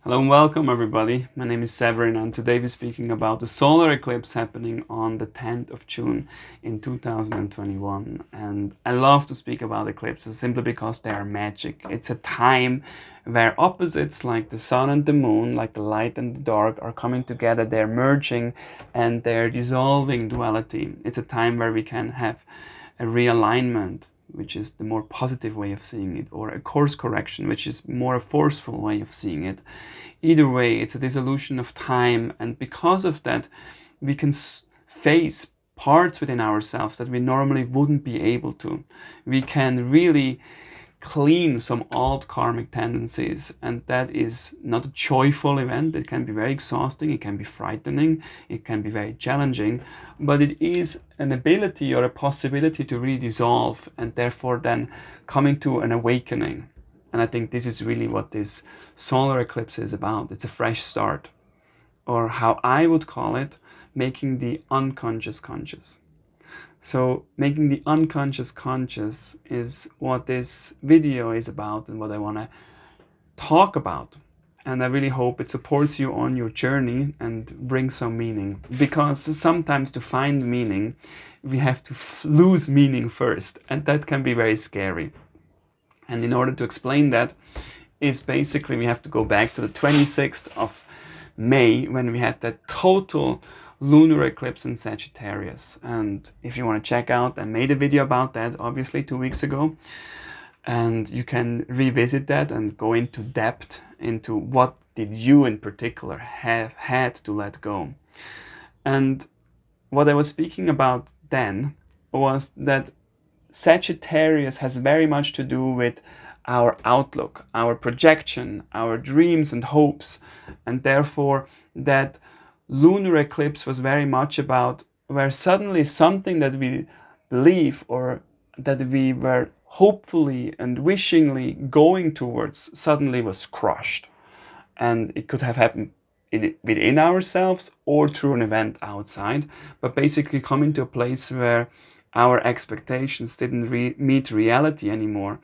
Hello and welcome everybody. My name is Severin and today we're speaking about the solar eclipse happening on the 10th of June in 2021. And I love to speak about eclipses simply because they are magic. It's a time where opposites like the sun and the moon, like the light and the dark, are coming together, they're merging and they're dissolving duality. It's a time where we can have a realignment, which is the more positive way of seeing it, or a course correction, which is more a forceful way of seeing it. Either way, it's a dissolution of time, and because of that, we can face parts within ourselves that we normally wouldn't be able to. We can really clean some old karmic tendencies, and that is not a joyful event. It can be very exhausting, it can be frightening, it can be very challenging, but it is an ability or a possibility to really dissolve and therefore then coming to an awakening. And I think this is really what this solar eclipse is about. It's a fresh start, or how I would call it, making the unconscious conscious. So making the unconscious conscious is what this video is about and what I want to talk about. And I really hope it supports you on your journey and brings some meaning. Because sometimes to find meaning, we have to lose meaning first. And that can be very scary. And in order to explain that is basically we have to go back to the 26th of May when we had that total lunar eclipse in Sagittarius. And if you want to check out, I made a video about that obviously 2 weeks ago, and you can revisit that and go into depth into what did you in particular have had to let go. And what I was speaking about then was that Sagittarius has very much to do with our outlook, our projection, our dreams and hopes, and therefore that lunar eclipse was very much about where suddenly something that we believe or that we were hopefully and wishingly going towards suddenly was crushed. And it could have happened within ourselves or through an event outside, but basically coming to a place where our expectations didn't meet reality anymore.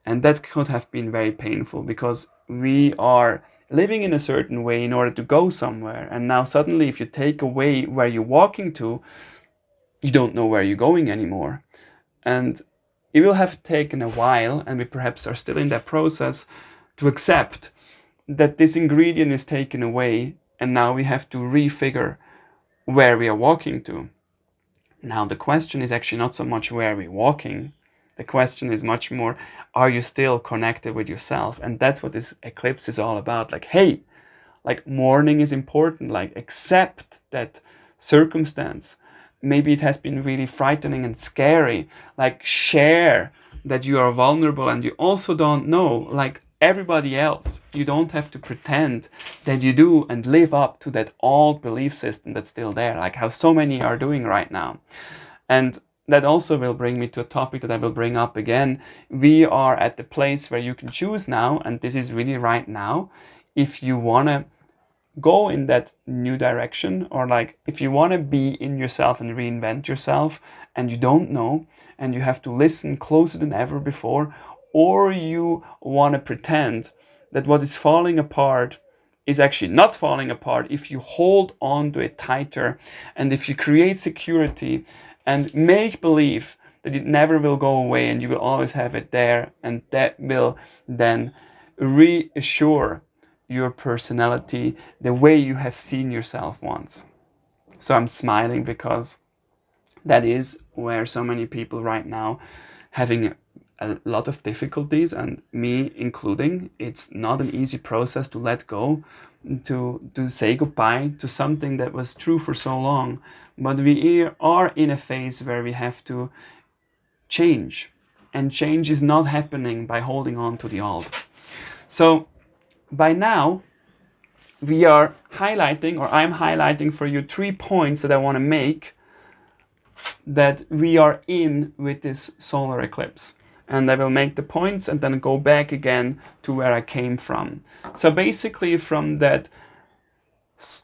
And that could have been very painful because we are living in a certain way in order to go somewhere. And now suddenly if you take away where you're walking to, you don't know where you're going anymore. And it will have taken a while, and we perhaps are still in that process, to accept that this ingredient is taken away and now we have to refigure where we are walking to. Now the question is actually not so much where we're walking. The question is much more, are you still connected with yourself? And that's what this eclipse is all about. Like, hey, like mourning is important. Like accept that circumstance. Maybe it has been really frightening and scary. Like share that you are vulnerable and you also don't know, like everybody else. You don't have to pretend that you do and live up to that old belief system that's still there, like how so many are doing right now. And that also will bring me to a topic that I will bring up again. We are at the place where you can choose now, and this is really right now, if you want to go in that new direction, or like if you want to be in yourself and reinvent yourself and you don't know and you have to listen closer than ever before, or you want to pretend that what is falling apart is actually not falling apart if you hold on to it tighter and if you create security and make believe that it never will go away and you will always have it there, and that will then reassure your personality the way you have seen yourself once. So I'm smiling because that is where so many people right now having a lot of difficulties, and me including. It's not an easy process to let go, to say goodbye to something that was true for so long. But we are in a phase where we have to change, and change is not happening by holding on to the old. So by now we are highlighting, or I'm highlighting for you, 3 points that I want to make that we are in with this solar eclipse. And I will make the points and then go back again to where I came from. So basically from that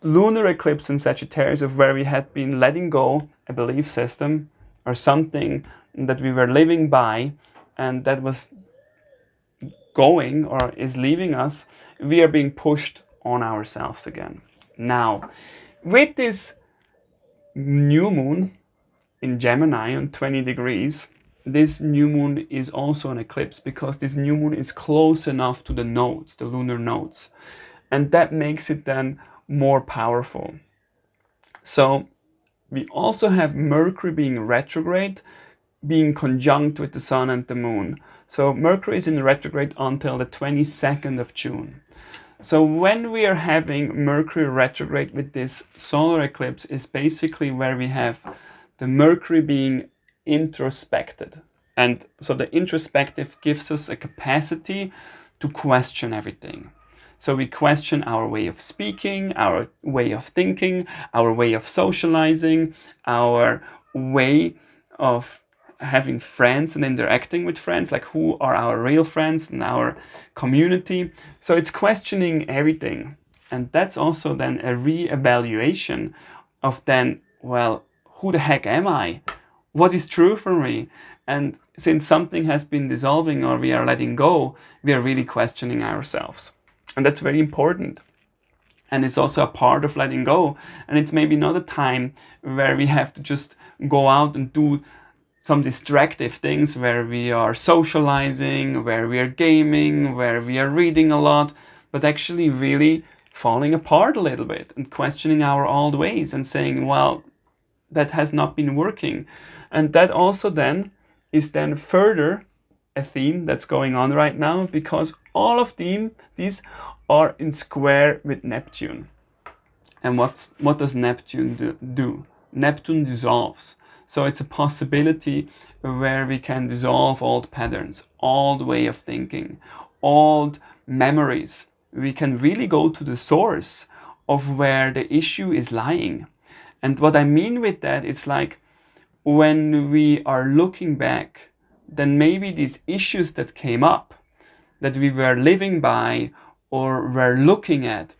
lunar eclipse in Sagittarius, of where we had been letting go a belief system or something that we were living by and that was going or is leaving us, we are being pushed on ourselves again. Now, with this new moon in Gemini on 20 degrees, this new moon is also an eclipse because this new moon is close enough to the nodes, the lunar nodes. And that makes it then more powerful. So we also have Mercury being retrograde, being conjunct with the Sun and the Moon. So Mercury is in retrograde until the 22nd of June. So when we are having Mercury retrograde with this solar eclipse is basically where we have the Mercury being introspected. And so the introspective gives us a capacity to question everything. So we question our way of speaking, our way of thinking, our way of socializing, our way of having friends and interacting with friends, like who are our real friends in our community. So it's questioning everything. And that's also then a re-evaluation of then, well, who the heck am I? What is true for me? And since something has been dissolving or we are letting go, we are really questioning ourselves. And that's very important. And it's also a part of letting go. And it's maybe not a time where we have to just go out and do some distractive things where we are socializing, where we are gaming, where we are reading a lot, but actually really falling apart a little bit and questioning our old ways and saying, well, that has not been working. And that also then is then further a theme that's going on right now because all of these are in square with Neptune. And what does Neptune do? Neptune dissolves. So it's a possibility where we can dissolve old patterns, old way of thinking, old memories. We can really go to the source of where the issue is lying. And what I mean with that, it's like when we are looking back, then maybe these issues that came up, that we were living by or were looking at,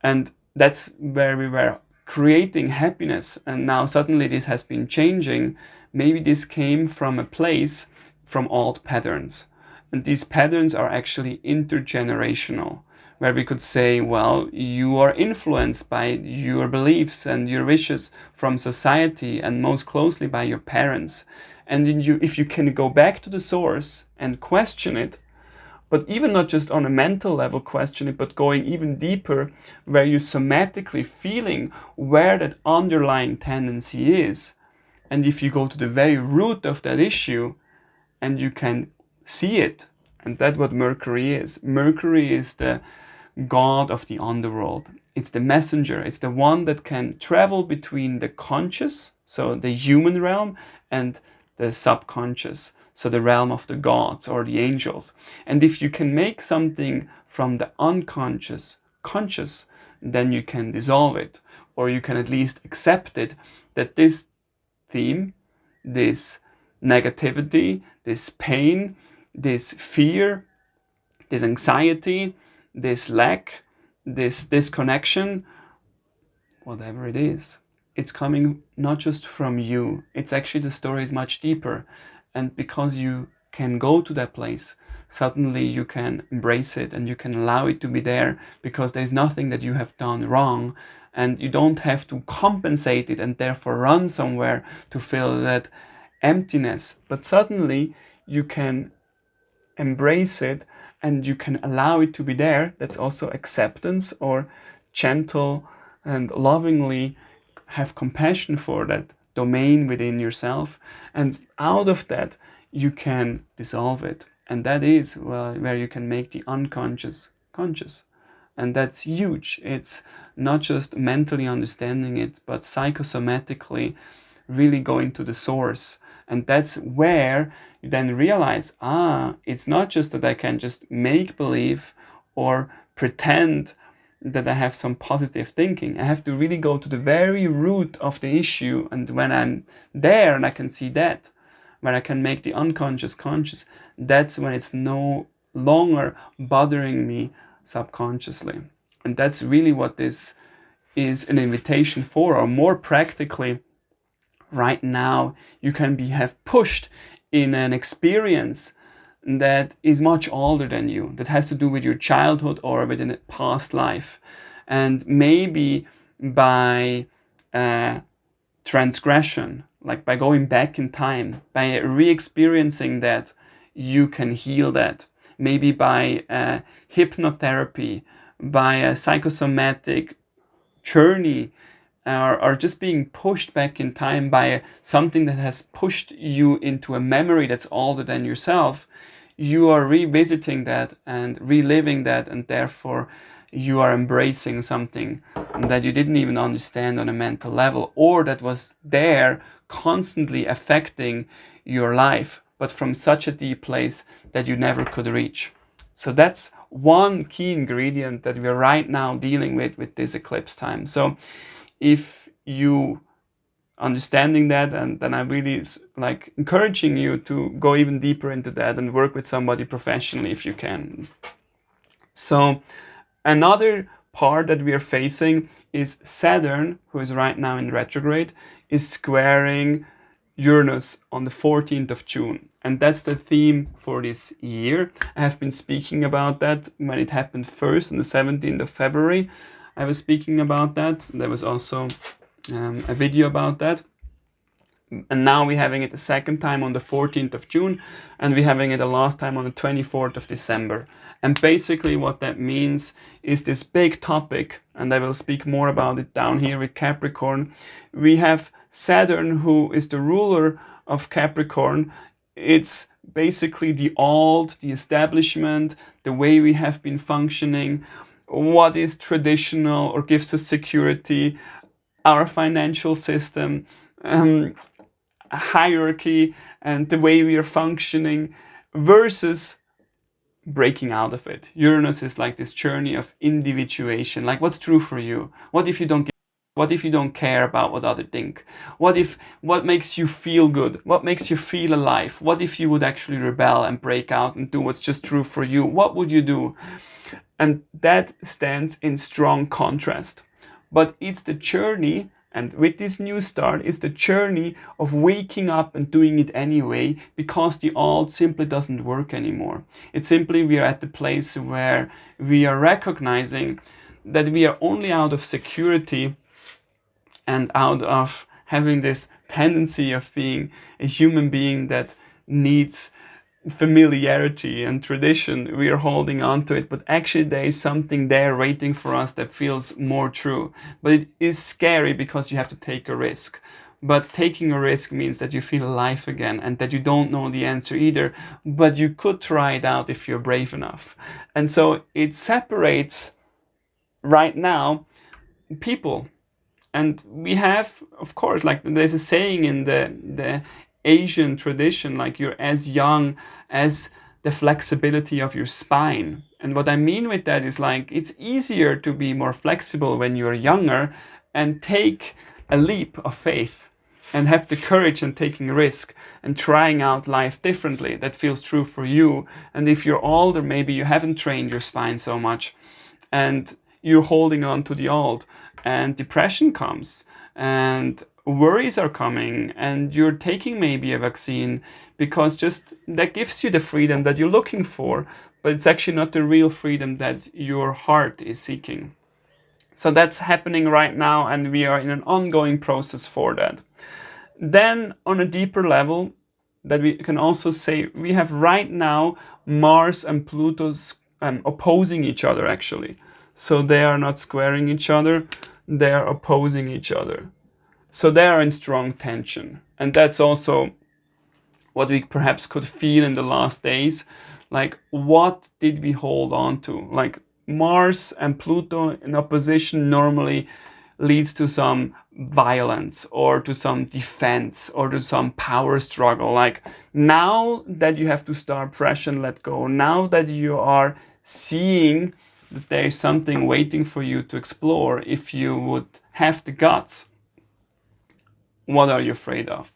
and that's where we were creating happiness, and now suddenly this has been changing. Maybe this came from a place from old patterns. And these patterns are actually intergenerational, where we could say, well, you are influenced by your beliefs and your wishes from society and most closely by your parents. And if you can go back to the source and question it, but even not just on a mental level question it, but going even deeper, where you're somatically feeling where that underlying tendency is. And if you go to the very root of that issue and you can see it, and that's what Mercury is. Mercury is the god of the underworld. It's the messenger. It's the one that can travel between the conscious, so the human realm, and the subconscious, so the realm of the gods or the angels. And if you can make something from the unconscious conscious, then you can dissolve it, or you can at least accept it, that this theme, this negativity, this pain, this fear, this anxiety, this lack, this disconnection, whatever it is, it's coming not just from you. It's actually, the story is much deeper. And because you can go to that place, suddenly you can embrace it and you can allow it to be there, because there's nothing that you have done wrong, and you don't have to compensate it and therefore run somewhere to fill that emptiness. But suddenly you can embrace it and you can allow it to be there. That's also acceptance, or gentle and lovingly have compassion for that domain within yourself. And out of that, you can dissolve it. And that is where you can make the unconscious conscious. And that's huge. It's not just mentally understanding it, but psychosomatically really going to the source. And that's where you then realize, it's not just that I can just make believe or pretend that I have some positive thinking. I have to really go to the very root of the issue. And when I'm there and I can see that, when I can make the unconscious conscious, that's when it's no longer bothering me subconsciously. And that's really what this is an invitation for. Or more practically, right now you can have pushed in an experience that is much older than you, that has to do with your childhood or with a past life. And maybe by transgression, like by going back in time, by re-experiencing that, you can heal that. Maybe by hypnotherapy, by a psychosomatic journey, or just being pushed back in time by something that has pushed you into a memory that's older than yourself. You are revisiting that and reliving that, and therefore you are embracing something that you didn't even understand on a mental level, or that was there constantly affecting your life, but from such a deep place that you never could reach. So that's one key ingredient that we are right now dealing with this eclipse time. So if you understanding that, and then I really like encouraging you to go even deeper into that and work with somebody professionally if you can. So another part that we are facing is Saturn, who is right now in retrograde, is squaring Uranus on the 14th of June. And that's the theme for this year. I have been speaking about that when it happened first on the 17th of February. I was speaking about that. There was also a video about that. And now we're having it the second time on the 14th of June, and we're having it the last time on the 24th of December. And basically what that means is this big topic, and I will speak more about it down here with Capricorn. We have Saturn, who is the ruler of Capricorn. It's basically the old, the establishment, the way we have been functioning, what is traditional or gives us security, our financial system, hierarchy, and the way we are functioning, versus breaking out of it. Uranus is like this journey of individuation. Like, what's true for you? What if you don't care about what others think? What makes you feel good? What makes you feel alive? What if you would actually rebel and break out and do what's just true for you? What would you do? And that stands in strong contrast. But it's the journey, and with this new start, it's the journey of waking up and doing it anyway, because the old simply doesn't work anymore. It's simply we are at the place where we are recognizing that we are only out of security and out of having this tendency of being a human being that needs familiarity and tradition. We are holding on to it, but actually there is something there waiting for us that feels more true. But it is scary because you have to take a risk. But taking a risk means that you feel alive again, and that you don't know the answer either, but you could try it out if you're brave enough. And so it separates right now people. And we have, of course, like there's a saying in the Asian tradition, like you're as young as the flexibility of your spine. And what I mean with that is, like, it's easier to be more flexible when you're younger and take a leap of faith and have the courage and taking a risk and trying out life differently that feels true for you. And if you're older, maybe you haven't trained your spine so much and you're holding on to the old, and depression comes and worries are coming, and you're taking maybe a vaccine because just that gives you the freedom that you're looking for, but it's actually not the real freedom that your heart is seeking. So that's happening right now, and we are in an ongoing process for that. Then on a deeper level, that we can also say, we have right now Mars and Pluto opposing each other actually. So they are not squaring each other, they are opposing each other. So they are in strong tension. And that's also what we perhaps could feel in the last days. Like, what did we hold on to? Like, Mars and Pluto in opposition normally leads to some violence or to some defense or to some power struggle. Like, now that you have to start fresh and let go, now that you are seeing that there is something waiting for you to explore, if you would have the guts, what are you afraid of?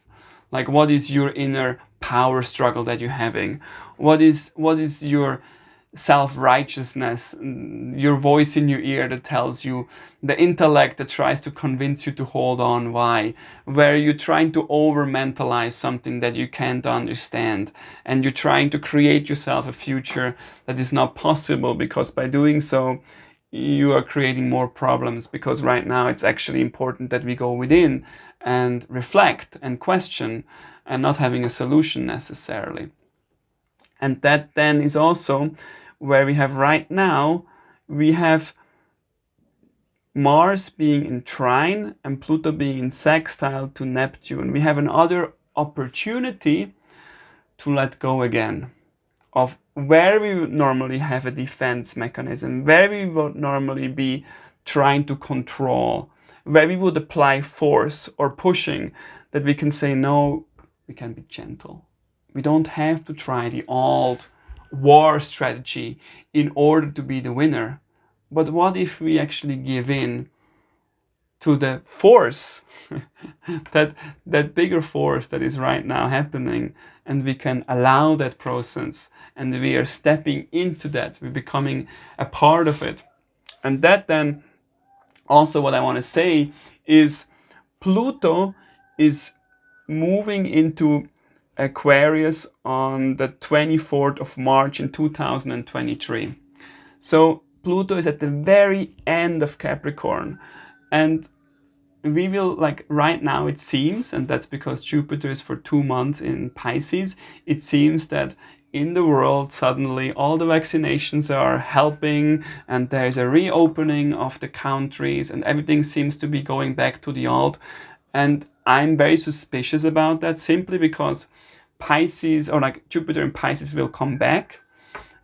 Like, what is your inner power struggle that you're having? What is your self-righteousness, your voice in your ear that tells you, the intellect that tries to convince you to hold on. Why? Where you're trying to over-mentalize something that you can't understand, and you're trying to create yourself a future that is not possible, because by doing so, you are creating more problems, because right now it's actually important that we go within and reflect and question, and not having a solution necessarily. And that then is also where we have right now, we have Mars being in trine and Pluto being in sextile to Neptune. We have another opportunity to let go again of where we would normally have a defense mechanism, where we would normally be trying to control, where we would apply force or pushing, that we can say, no, we can be gentle. We don't have to try the old war strategy in order to be the winner. But what if we actually give in to the force, that bigger force that is right now happening, and we can allow that process, and we are stepping into that, we're becoming a part of it. And that then also, what I want to say is, Pluto is moving into Aquarius on the 24th of March in 2023. So Pluto is at the very end of Capricorn, and we will, like right now it seems, and that's because Jupiter is for 2 months in Pisces, it seems that in the world suddenly all the vaccinations are helping, and there's a reopening of the countries, and everything seems to be going back to the old. And I'm very suspicious about that, simply because Pisces, or like Jupiter in Pisces, will come back.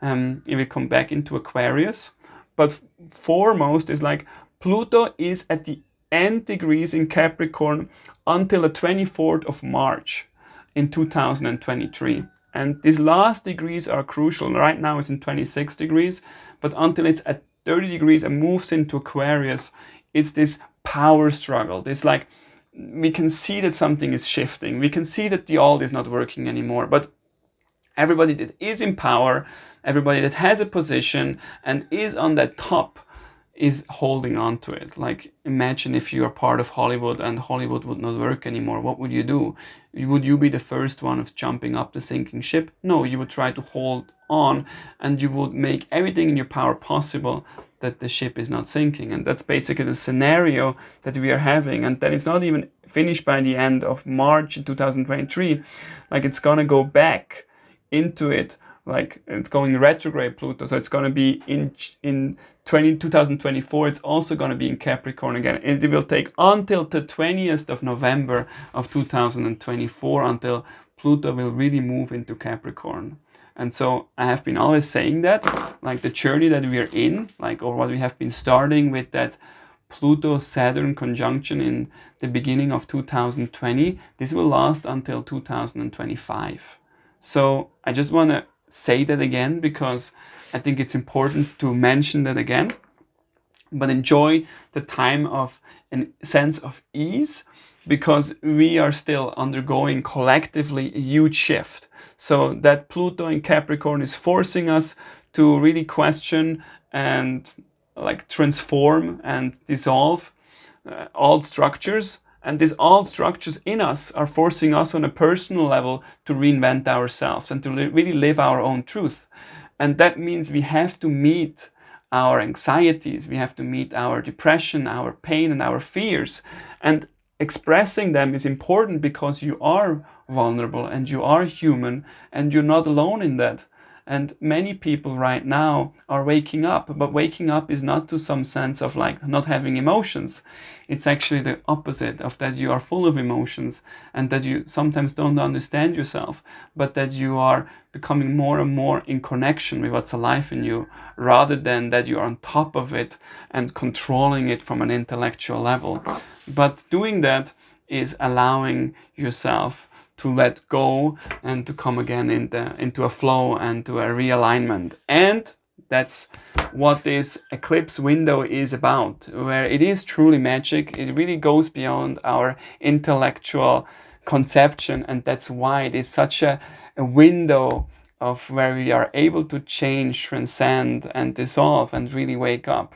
It will come back into Aquarius. But foremost is like, Pluto is at the end degrees in Capricorn until the 24th of March in 2023. And these last degrees are crucial. Right now it's in 26 degrees, but until it's at 30 degrees and moves into Aquarius, it's this power struggle. This, like, we can see that something is shifting. We can see that the old is not working anymore. But everybody that is in power, everybody that has a position and is on that top, is holding on to it. Like, imagine if you are part of Hollywood and Hollywood would not work anymore. What would you do? Would you be the first one of jumping up the sinking ship? No, you would try to hold on, and you would make everything in your power possible that the ship is not sinking. And that's basically the scenario that we are having. And that it's not even finished by the end of March in 2023. Like, it's gonna go back into it. Like, it's going retrograde Pluto, so it's going to be in 2024, it's also going to be in Capricorn again. And it will take until the 20th of November of 2024 until Pluto will really move into Capricorn. And so I have been always saying that, like, the journey that we are in, like, or what we have been starting with, that Pluto-Saturn conjunction in the beginning of 2020, this will last until 2025. So I just want to say that again, because I think it's important to mention that again. But enjoy the time of a sense of ease, because we are still undergoing collectively a huge shift. So that Pluto in Capricorn is forcing us to really question and, like, transform and dissolve old structures. And these old structures in us are forcing us on a personal level to reinvent ourselves and to really live our own truth. And that means we have to meet our anxieties, we have to meet our depression, our pain, and our fears. And expressing them is important, because you are vulnerable and you are human, and you're not alone in that. And many people right now are waking up, but waking up is not to some sense of, like, not having emotions. It's actually the opposite of that. You are full of emotions, and that you sometimes don't understand yourself, but that you are becoming more and more in connection with what's alive in you, rather than that you are on top of it and controlling it from an intellectual level. But doing that is allowing yourself to let go and to come again into a flow and to a realignment. And that's what this eclipse window is about, where it is truly magic. It really goes beyond our intellectual conception, and that's why it is such a window of where we are able to change, transcend, and dissolve, and really wake up.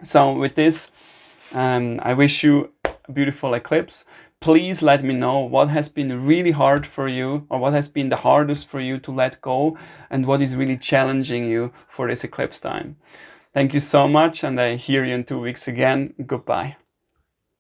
So with this, I wish you a beautiful eclipse. Please let me know what has been really hard for you, or what has been the hardest for you to let go, and what is really challenging you for this eclipse time. Thank you so much, and I hear you in 2 weeks again. Goodbye.